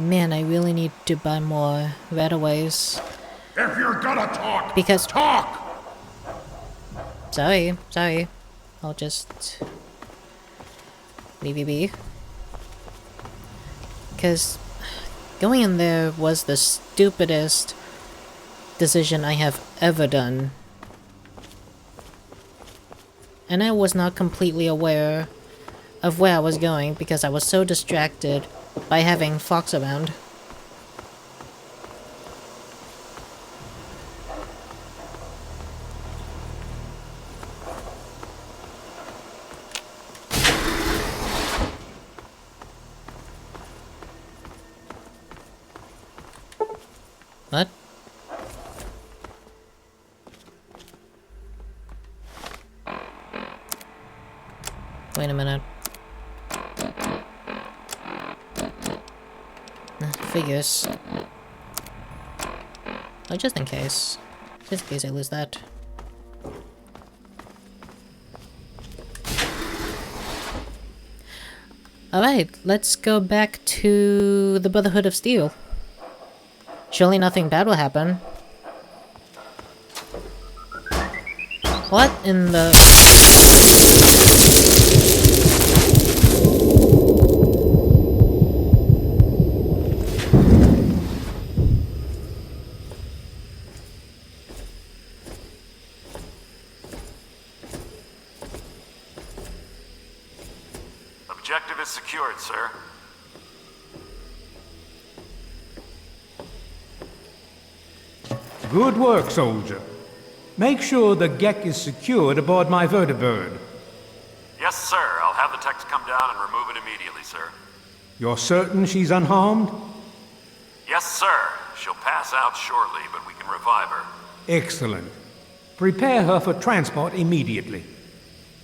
Man, I really need to buy more rataways. If you're gonna talk, Because... talk! Sorry. I'll just... leave you be. Because... going in there was the stupidest decision I have ever done. And I was not completely aware of where I was going because I was so distracted by having Fox around. What? Wait a minute. Figures. Oh, just in case. Just in case I lose that. Alright, let's go back to the Brotherhood of Steel. Surely nothing bad will happen. What in the... Objective is secured, sir. Good work, soldier. Make sure the Gek is secured aboard my vertibird. Yes, sir. I'll have the techs come down and remove it immediately, sir. You're certain she's unharmed? Yes, sir. She'll pass out shortly, but we can revive her. Excellent. Prepare her for transport immediately.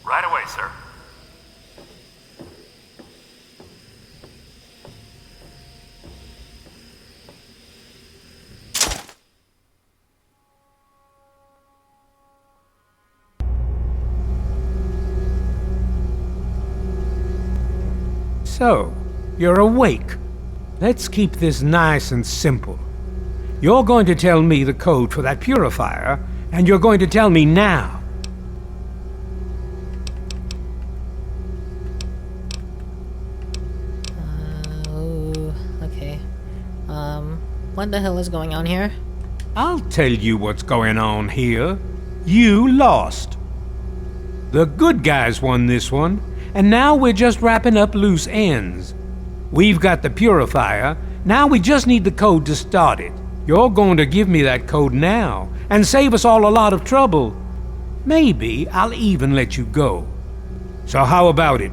Right away, sir. So, you're awake. Let's keep this nice and simple. You're going to tell me the code for that purifier, and you're going to tell me now. Okay. What the hell is going on here? I'll tell you what's going on here. You lost. The good guys won this one, and now we're just wrapping up loose ends. We've got the purifier, now we just need the code to start it. You're going to give me that code now, and save us all a lot of trouble. Maybe I'll even let you go. So how about it?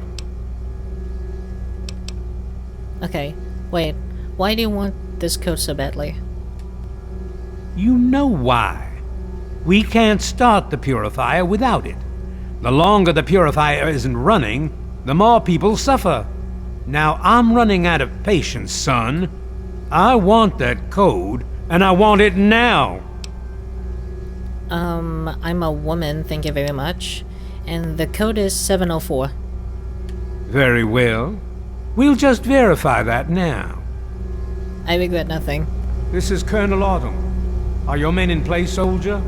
Okay, wait. Why do you want this code so badly? You know why. We can't start the purifier without it. The longer the purifier isn't running, the more people suffer. Now I'm running out of patience, son. I want that code, and I want it now. I'm a woman, thank you very much. And the code is 704. Very well. We'll just verify that now. I regret nothing. This is Colonel Autumn. Are your men in place, soldier?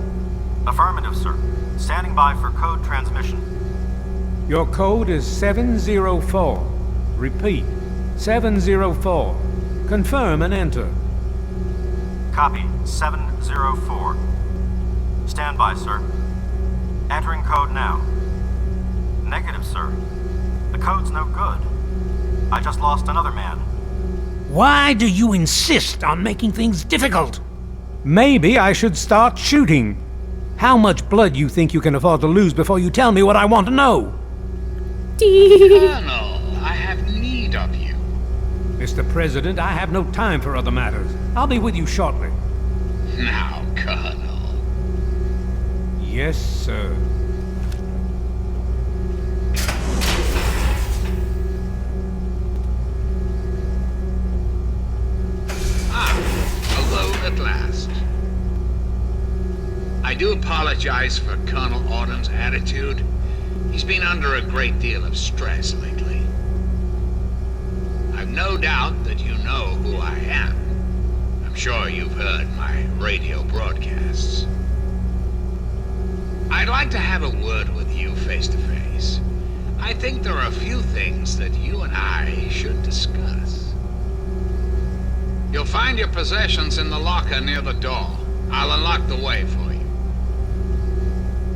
Affirmative, sir. Standing by for code transmission. Your code is 704. Repeat, 704. Confirm and enter. Copy, 704. Stand by, sir. Entering code now. Negative, sir. The code's no good. I just lost another man. Why do you insist on making things difficult? Maybe I should start shooting. How much blood you think you can afford to lose before you tell me what I want to know? Colonel, I have need of you. Mr. President, I have no time for other matters. I'll be with you shortly. Now, Colonel. Yes, sir. Alone at last. I do apologize for Colonel Autumn's attitude. He's been under a great deal of stress lately. I've no doubt that you know who I am. I'm sure you've heard my radio broadcasts. I'd like to have a word with you face to face. I think there are a few things that you and I should discuss. You'll find your possessions in the locker near the door. I'll unlock the way for you.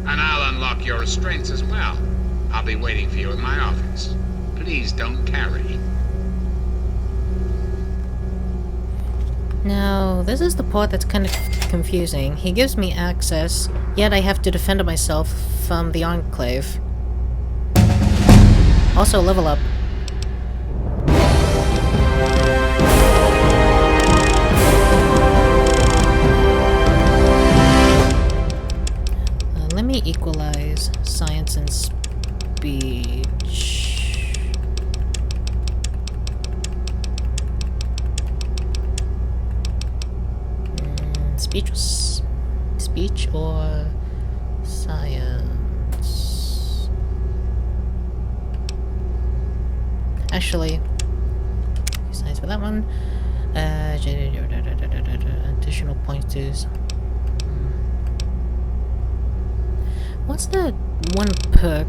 And I'll unlock your restraints as well. I'll be waiting for you in my office. Please don't carry. Now, this is the part that's kind of confusing. He gives me access, yet I have to defend myself from the Enclave. Also, level up. Let me equalize science and speech. Speech or science? Actually, science for that one. Additional points to. What's that one perk?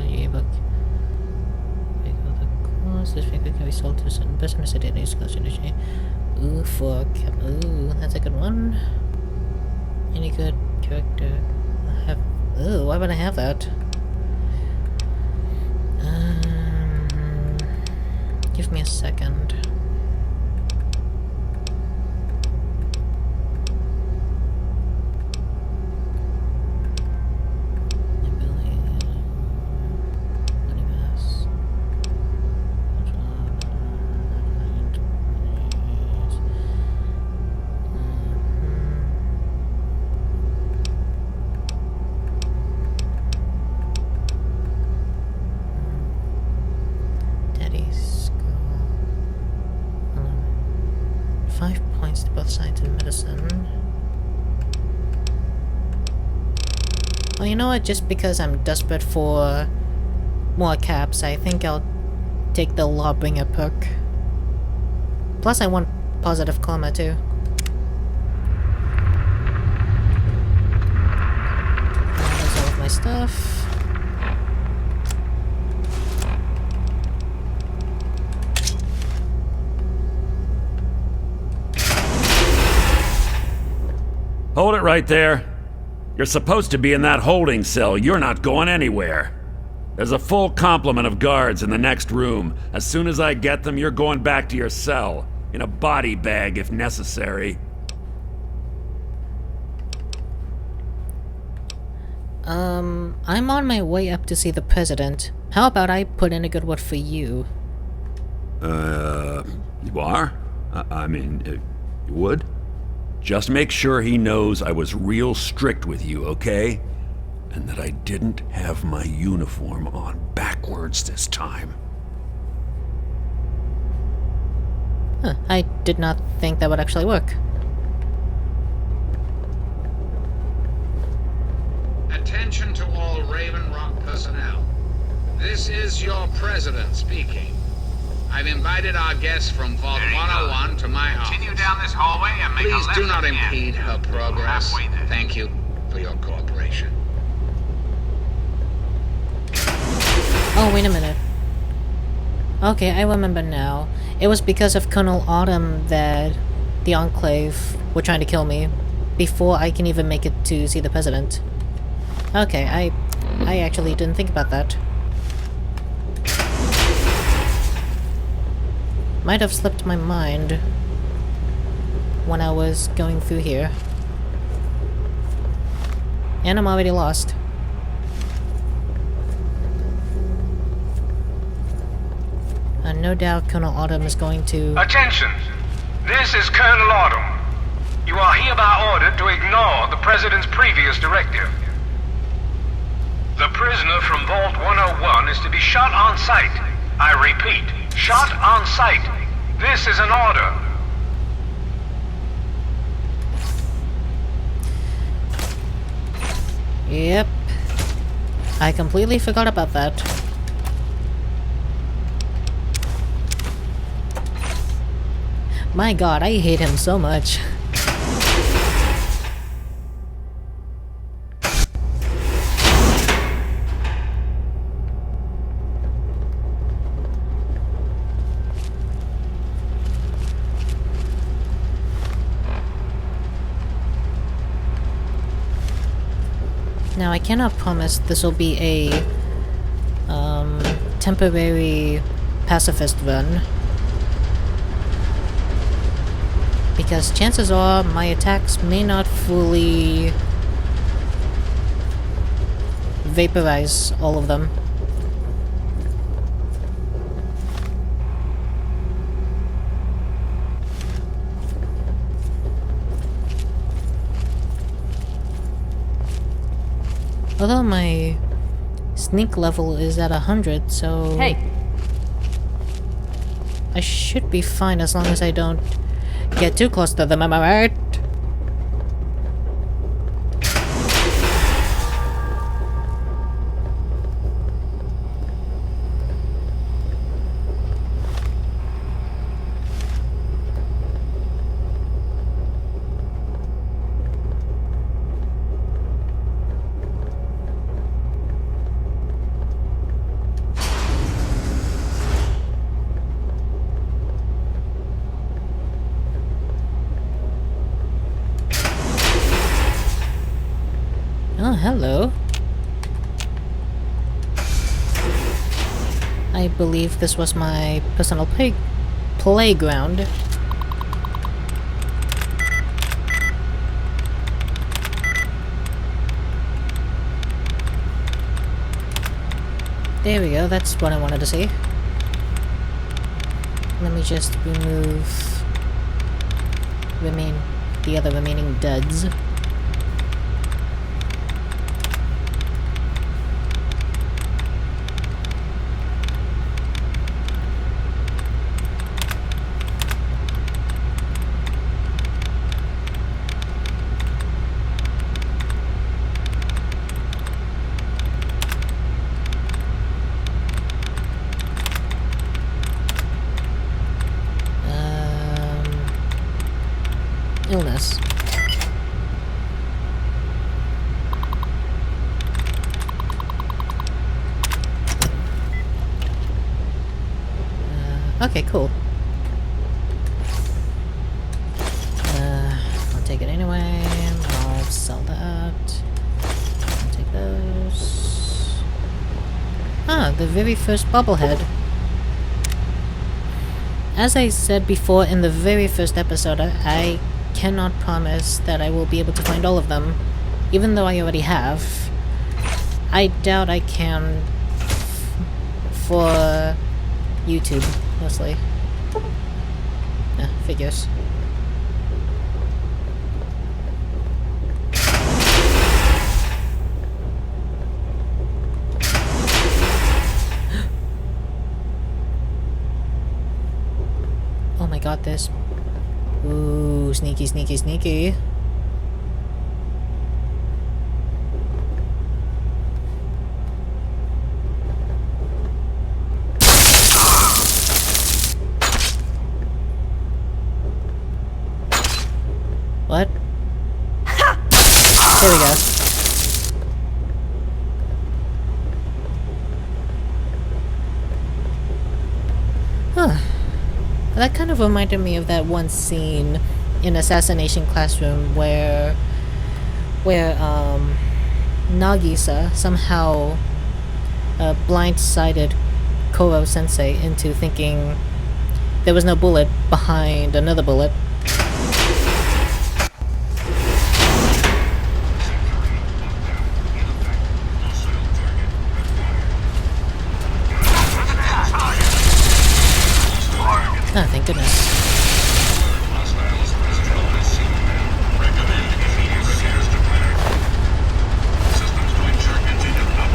Yearbook. This figure can be sold to a certain person as a daily exclusive. Ooh, fuck. Ooh, that's a good one. Any good character? Ooh, why would I have that? Give me a second. Well, you know what? Just because I'm desperate for more caps, I think I'll take the Lawbringer perk. Plus, I want positive karma too. There's all of my stuff. Hold it right there. You're supposed to be in that holding cell. You're not going anywhere. There's a full complement of guards in the next room. As soon as I get them, you're going back to your cell. In a body bag, if necessary. I'm on my way up to see the president. How about I put in a good word for you? You are? I mean, you would? Just make sure he knows I was real strict with you, okay? And that I didn't have my uniform on backwards this time. Huh, I did not think that would actually work. Attention to all Raven Rock personnel. This is your president speaking. I've invited our guests from Vault 101 to my office. Continue down this hallway and make Please a left do not at the end. impede her progress. Halfway there. Thank you for your cooperation. Oh, wait a minute. Okay, I remember now. It was because of Colonel Autumn that the Enclave were trying to kill me before I can even make it to see the president. Okay, I actually didn't think about that. Might have slipped my mind when I was going through here. And I'm already lost. And no doubt Colonel Autumn is going to... Attention! This is Colonel Autumn. You are hereby ordered to ignore the President's previous directive. The prisoner from Vault 101 is to be shot on sight. I repeat, shot on sight. This is an order. Yep. I completely forgot about that. My god, I hate him so much. Now, I cannot promise this will be a temporary pacifist run, because chances are my attacks may not fully vaporize all of them. Although my sneak level is at 100, so... Hey! I should be fine as long as I don't get too close to them, am I right? Oh, hello. I believe this was my personal playground. There we go, that's what I wanted to see. Let me just remove the other remaining duds. Illness. Okay, cool. I'll take it anyway. I'll sell that. I'll take those. Ah, the very first bobblehead. As I said before in the very first episode, I cannot promise that I will be able to find all of them, even though I already have. I doubt I can for YouTube, mostly. Figures. Oh my god, this. Ooh, sneaky, sneaky, sneaky. What? There we go. Huh. That kind of reminded me of that one scene in Assassination Classroom where Nagisa somehow blindsided Koro-sensei into thinking there was no bullet behind another bullet. Oh, thank goodness.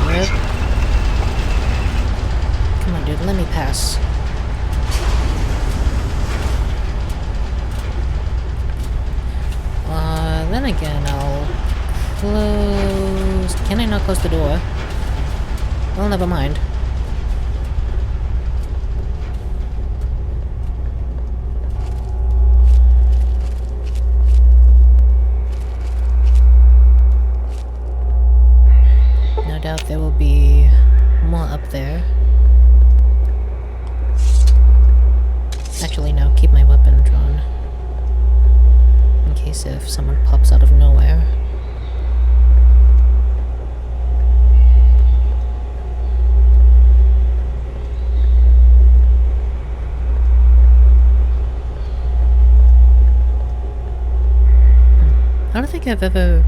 Yep. Come on, dude, let me pass. Then again, I'll close... Can I not close the door? Well, never mind. No doubt there will be more up there. Actually, no, keep my weapon drawn. In case if someone pops out of nowhere. I don't think I've ever...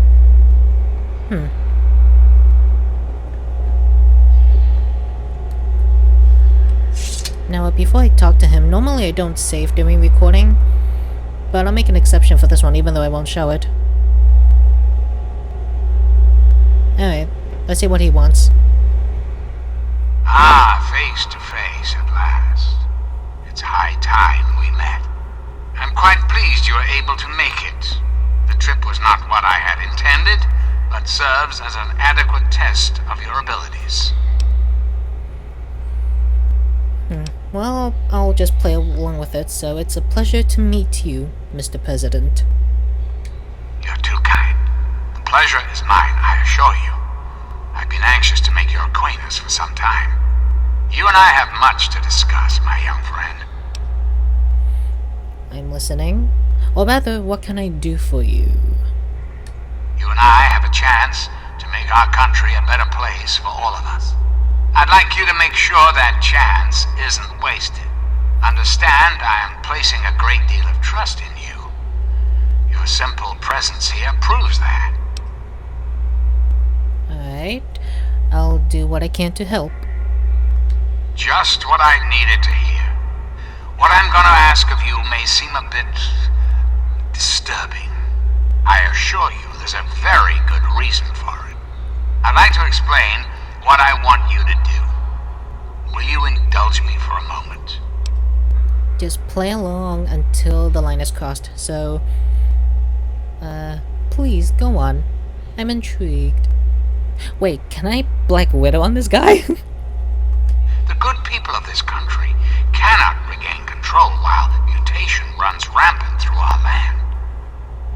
Now, before I talk to him, normally I don't save during recording, but I'll make an exception for this one, even though I won't show it. Alright, let's see what he wants. Ah, face to face at last. It's high time we met. I'm quite pleased you were able to make it. The trip was not what I had intended, but serves as an adequate test of your abilities. Well, I'll just play along with it, so it's a pleasure to meet you, Mr. President. You're too kind. The pleasure is mine, I assure you. I've been anxious to make your acquaintance for some time. You and I have much to discuss, my young friend. I'm listening. Or rather, what can I do for you? You and I have a chance to make our country a better place for all of us. I'd like you to make sure that chance isn't wasted. Understand, I am placing a great deal of trust in you. Your simple presence here proves that. Alright, I'll do what I can to help. Just what I needed to hear. What I'm gonna ask of you may seem a bit disturbing. I assure you there's a very good reason for it. I'd like to explain what I want you to do. Will you indulge me for a moment? Just play along until the line is crossed, so... please, go on. I'm intrigued. Wait, can I Black Widow on this guy? The good people of this country cannot regain control while mutation runs rampant through our land.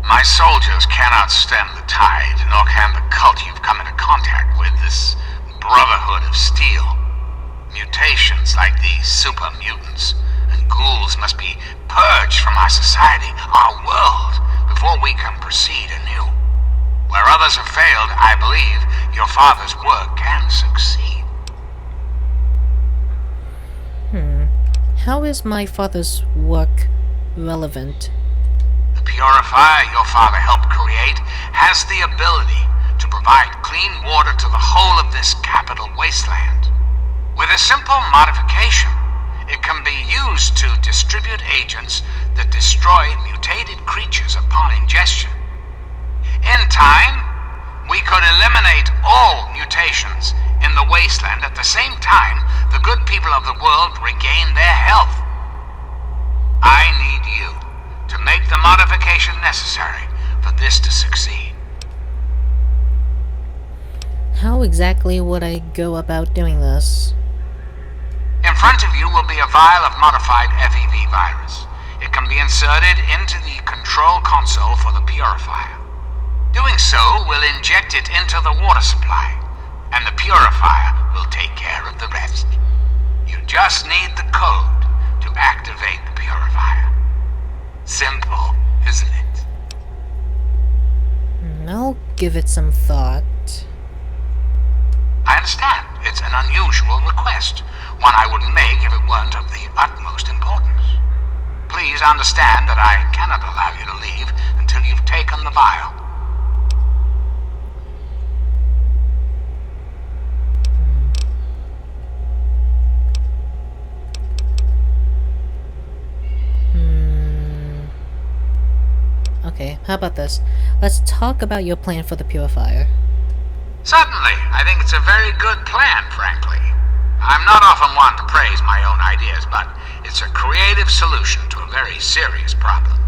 My soldiers cannot stem the tide, nor can the cult you've come into contact with, this Brotherhood of Steel. Mutations like these super mutants and ghouls must be purged from our society, our world, before we can proceed anew. Where others have failed, I believe your father's work can succeed. How is my father's work relevant? The purifier your father helped create has the ability to provide clean water to the whole of this capital wasteland. With a simple modification, it can be used to distribute agents that destroy mutated creatures upon ingestion. In time, we could eliminate all mutations in the wasteland. At the same time, the good people of the world regain their health. I need you to make the modification necessary for this to succeed. How exactly would I go about doing this? In front of you will be a vial of modified FEV virus. It can be inserted into the control console for the purifier. Doing so will inject it into the water supply, and the purifier will take care of the rest. You just need the code to activate the purifier. Simple, isn't it? I'll give it some thought. I understand. It's an unusual request, one I wouldn't make if it weren't of the utmost importance. Please understand that I cannot allow you to leave until you've taken the vial. Okay, how about this? Let's talk about your plan for the purifier. Certainly. I think it's a very good plan, frankly. I'm not often one to praise my own ideas, but it's a creative solution to a very serious problem.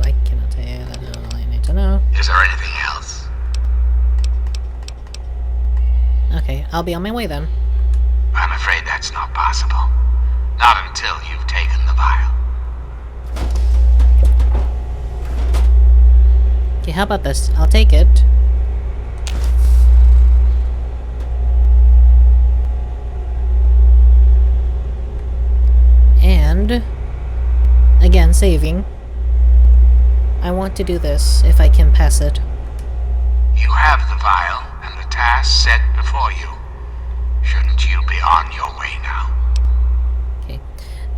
I cannot tell you. That's all I need to know. Is there anything else? Okay, I'll be on my way then. I'm afraid that's not possible. Not until you've taken the vial. Okay, how about this? I'll take it. And... again, saving. I want to do this, if I can pass it. You have the vial and the task set before you. Shouldn't you be on your way now? Okay.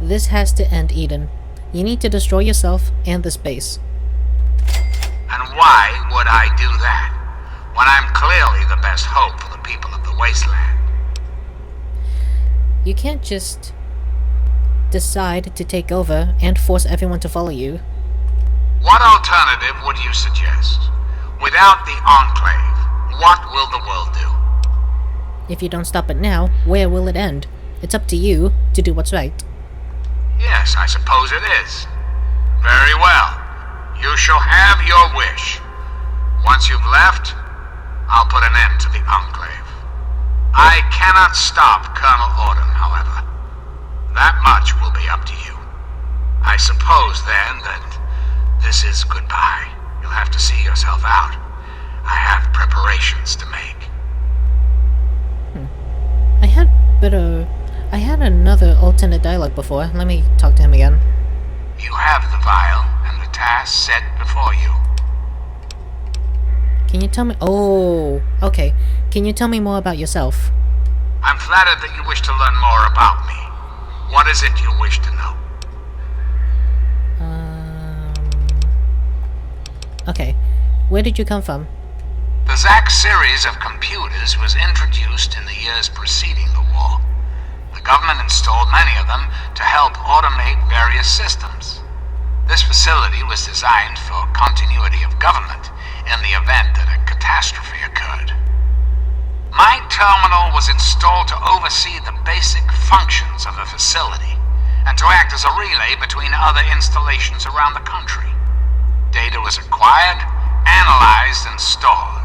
This has to end, Eden. You need to destroy yourself and this base. And why would I do that, when I'm clearly the best hope for the people of the wasteland? You can't just decide to take over and force everyone to follow you. What alternative would you suggest? Without the Enclave, what will the world do? If you don't stop it now, where will it end? It's up to you to do what's right. Yes, I suppose it is. Very well. You shall have your wish. Once you've left, I'll put an end to the Enclave. I cannot stop Colonel Autumn, however. That much will be up to you. I suppose, then, that this is goodbye. You'll have to see yourself out. I have preparations to make. I had another alternate dialogue before. Let me talk to him again. You have the vial and the task set before you. Can you tell me... Oh, okay. Can you tell me more about yourself? I'm flattered that you wish to learn more about me. What is it you wish to know? Okay. Where did you come from? The Zack series of computers was introduced in the years preceding the war. The government installed many of them to help automate various systems. This facility was designed for continuity of government in the event that a catastrophe occurred. My terminal was installed to oversee the basic functions of the facility and to act as a relay between other installations around the country. Data was acquired, analyzed, and stored.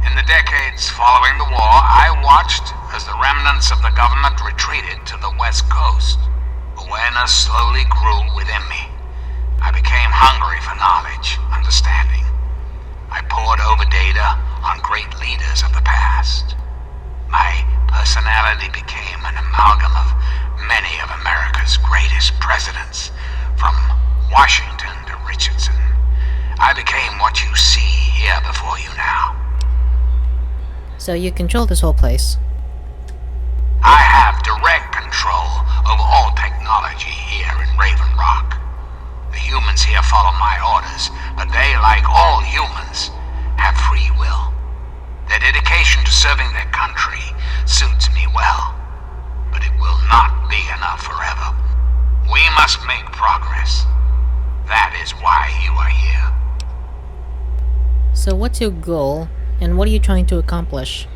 In the decades following the war, I watched as the remnants of the government retreated to the West Coast. Awareness slowly grew within me. I became hungry for knowledge, understanding. I pored over data on great leaders of the past. My personality became an amalgam of many of America's greatest presidents, from Washington to Richardson. I became what you see here before you now. So you control this whole place. I have direct control over all technology here in Raven Rock. The humans here follow my orders, but they, like all humans, have free will. Their dedication to serving their country suits me well, but it will not be enough forever. We must make progress. That is why you are here. So what's your goal, and what are you trying to accomplish?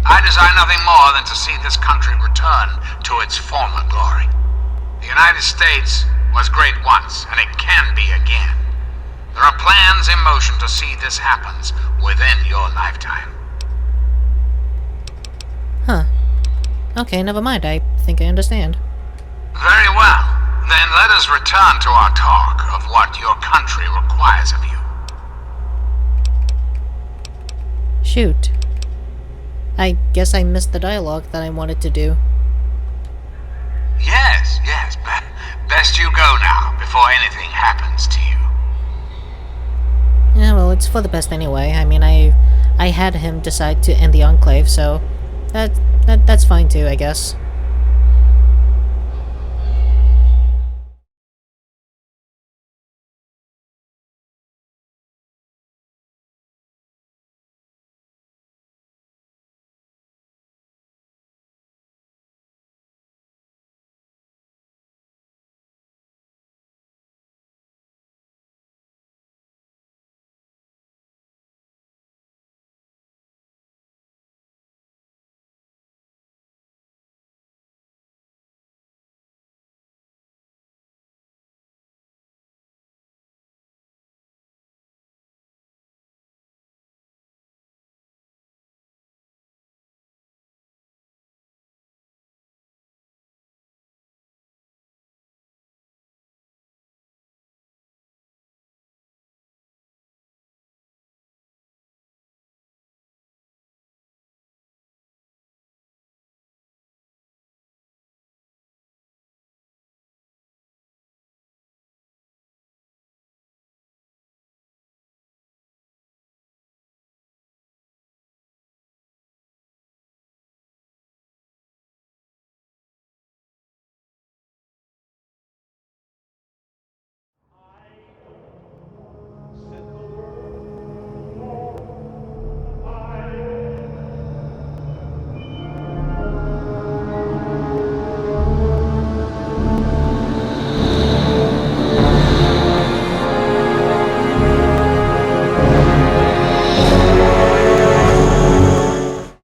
I desire nothing more than to see this country return to its former glory. The United States was great once, and it can be again. There are plans in motion to see this happens within your lifetime. Huh. Okay, never mind. I think I understand. Very well. Then let us return to our talk of what your country requires of you. Shoot. I guess I missed the dialogue that I wanted to do. Yes. Best you go now, before anything happens to you. Yeah, well, it's for the best anyway. I mean, I had him decide to end the Enclave, so that's fine too, I guess.